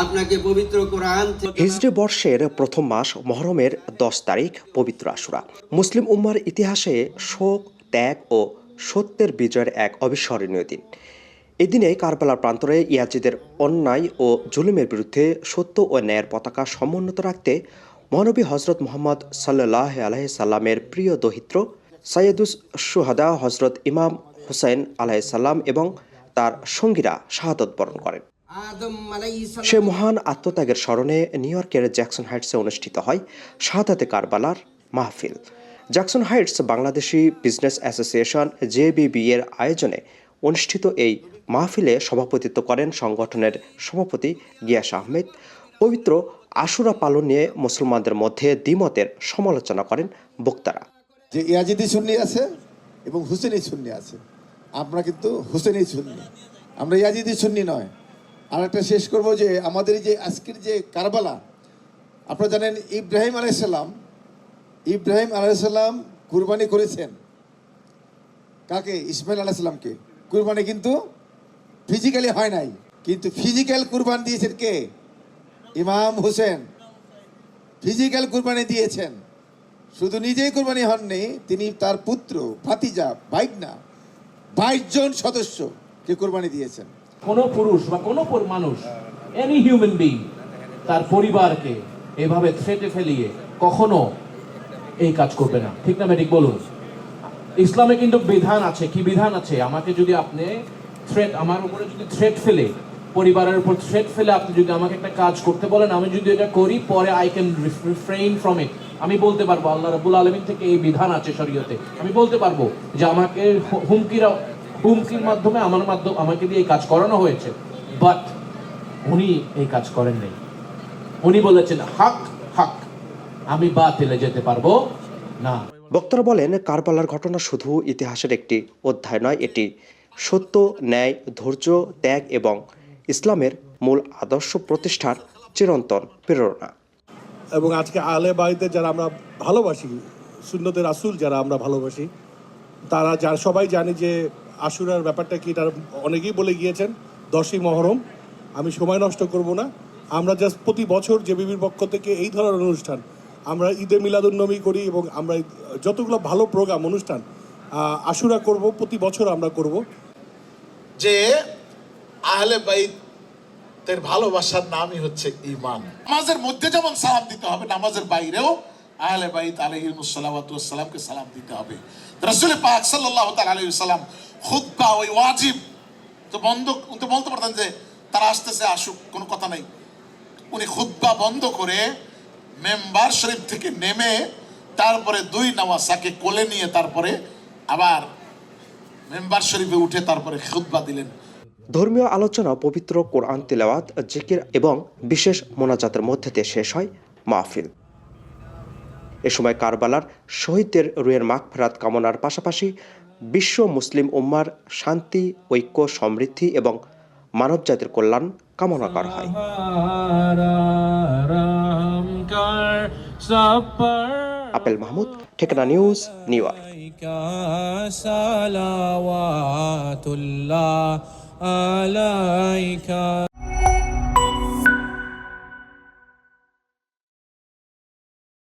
আপনাকে পবিত্র কোরআন হিজরি বর্ষের প্রথম মাস মহরমের 10 তারিখ পবিত্র আশুরা। মুসলিম উম্মার ইতিহাসে শোক, ত্যাগ ও সত্যের বিজয়ের এক অবিস্মরণীয় দিন। এদিনে কারবালার প্রান্তরে ইয়াজিদের অন্যায় ও জুলুমের বিরুদ্ধে সত্য ও ন্যায়ের পতাকা সমুন্নত রাখতে মহানবী হজরত মুহাম্মদ সাল্লাল্লাহু আলাইহি সাল্লামের প্রিয় দহিত্র সাইয়্যিদুস শুহাদা হজরত ইমাম হুসাইন আলাইহিস সালাম এবং তার সঙ্গীরা শাহাদত বরণ করেন। সে মহান আত্মত্যাগের স্মরণে নিউ ইয়র্কের জ্যাকসন হাইটসে অনুষ্ঠিত হয় শাহাদাতে কারবালার মাহফিল। Jackson Heights Bangladeshi business association JBB এর আয়োজনে অনুষ্ঠিত এই মাহফিলে সভাপতিত্ব করেন সংগঠনের সভাপতি গিয়াস আহমেদ। পবিত্র আশুরা পালন নিয়ে মুসলমানদের মধ্যে দ্বিমতের সমালোচনা করেন বক্তারা। যে ইয়াজিদি সুন্নি আছে এবং হুসেনি সুন্নি আছে, আমরা কিন্তু হুসেনি সুন্নি, আমরা ইয়াজিদি সুন্নি নয়। আর একটা শেষ করব যে আমাদের যে আজকের যে কারবালা, আপনারা জানেন ইব্রাহিম আলাইহিসসালাম কুরবানি করেছেন কাকে? ইসমাইল আলাইহিসসালামকে। কুরবানি কিন্তু ফিজিক্যালি হয় নাই, কিন্তু ফিজিক্যাল কুরবানি দিয়েছেন কে? ইমাম হোসেন ফিজিক্যাল কুরবানি দিয়েছেন। শুধু নিজেই কুরবানি হননি, তিনি তার পুত্র, ভাতিজা, ভাইগনা 22 জন সদস্যকে কুরবানি দিয়েছেন। কোনো পুরুষ বা কোনো মানুষ, এনি হিউম্যান বিং, তার পরিবারকে এভাবে থ্রেটে ফেলিয়ে কখনো এই কাজ করবে না। ঠিক না ঠিক বলুন? ইসলামে কিন্তু বিধান আছে। কি বিধান আছে? আমাকে যদি আপনি আমার উপরে যদি থ্রেট ফেলে, পরিবারের উপর থ্রেট ফেলে আপনি যদি আমাকে একটা কাজ করতে বলেন, আমি যদি এটা করি, পরে I can refrain from it. আমি বলতে পারবো আল্লাহ রাব্বুল আলামিন থেকে এই বিধান আছে শরীয়তে। আমি বলতে পারবো যে আমাকে হুমকির মাধ্যমে আমাকে দিয়ে এই কাজ করানো হয়েছে, বাট উনি এই কাজ করেন নাই। উনি বলেছেন হক হক, আমি বাতিলে যেতে পারবো না। বক্তারা বলেন, কারবালার ঘটনা শুধু ইতিহাসের একটি অধ্যায় নয়, এটি সত্য, ন্যায়, ধৈর্য, ত্যাগ এবং ইসলামের মূল আদর্শ প্রতিষ্ঠার চিরন্তন প্রেরণা। এবং আজকে আহলে বাইতের যারা আমরা ভালোবাসি, সুন্নতের রাসূল যারা আমরা ভালোবাসি, তারা সবাই জানে যে আশুরার ব্যাপারটা কি, তারা অনেকেই বলে গিয়েছেন 10ই মহরম। আমি সময় নষ্ট করব না। আমরা জাস্ট প্রতি বছর JBBর পক্ষ থেকে এই ধরনের অনুষ্ঠান আমরা ঈদে মিলাদুন্নবী করি এবং আমরা যতগুলো ভালো প্রোগ্রাম অনুষ্ঠান আশুরা করব, প্রতি বছর আমরা করব। যে আহলে বাইতের ভালোবাসার নামই হচ্ছে ঈমান। নামাজের মধ্যে যেমন সালাম দিতে হবে, নামাজের বাইরেও আহলে বাইত আলাইহিমুস সালাওয়াতু ওয়াস সালামকে সালাম দিতে হবে। রাসূল পাক সাল্লাল্লাহু তাআলা আলাইহি ওয়াসাল্লাম খুতবা ওই ওয়াজিব তো বলতে পারতেন যে তারা আসতেছে, আসুক, কোনো কথা নাই। উনি খুতবা বন্ধ করে মেম্বার শরীফ থেকে নেমে তারপরে 2 নওয়াসাকে কোলে নিয়ে তারপরে আবার মেম্বার শরীফে উঠে তারপরে খুতবা দিলেন। ধর্মীয় আলোচনা, পবিত্র কোরআন তিলাওয়াত, জিকির এবং বিশেষ মোনাজাতের মধ্যে দিয়ে শেষ হয় মাহফিল। এ সময় কারবালার শহীদদের রুহের মাগফিরাত কামনার পাশাপাশি বিশ্ব মুসলিম উম্মার শান্তি, ঐক্য, সমৃদ্ধি এবং মানবজাতির কল্যাণ কামনা করা হয়। আপেল মাহমুদ, ঠিকানা নিউজ, নিউ ইয়র্ক।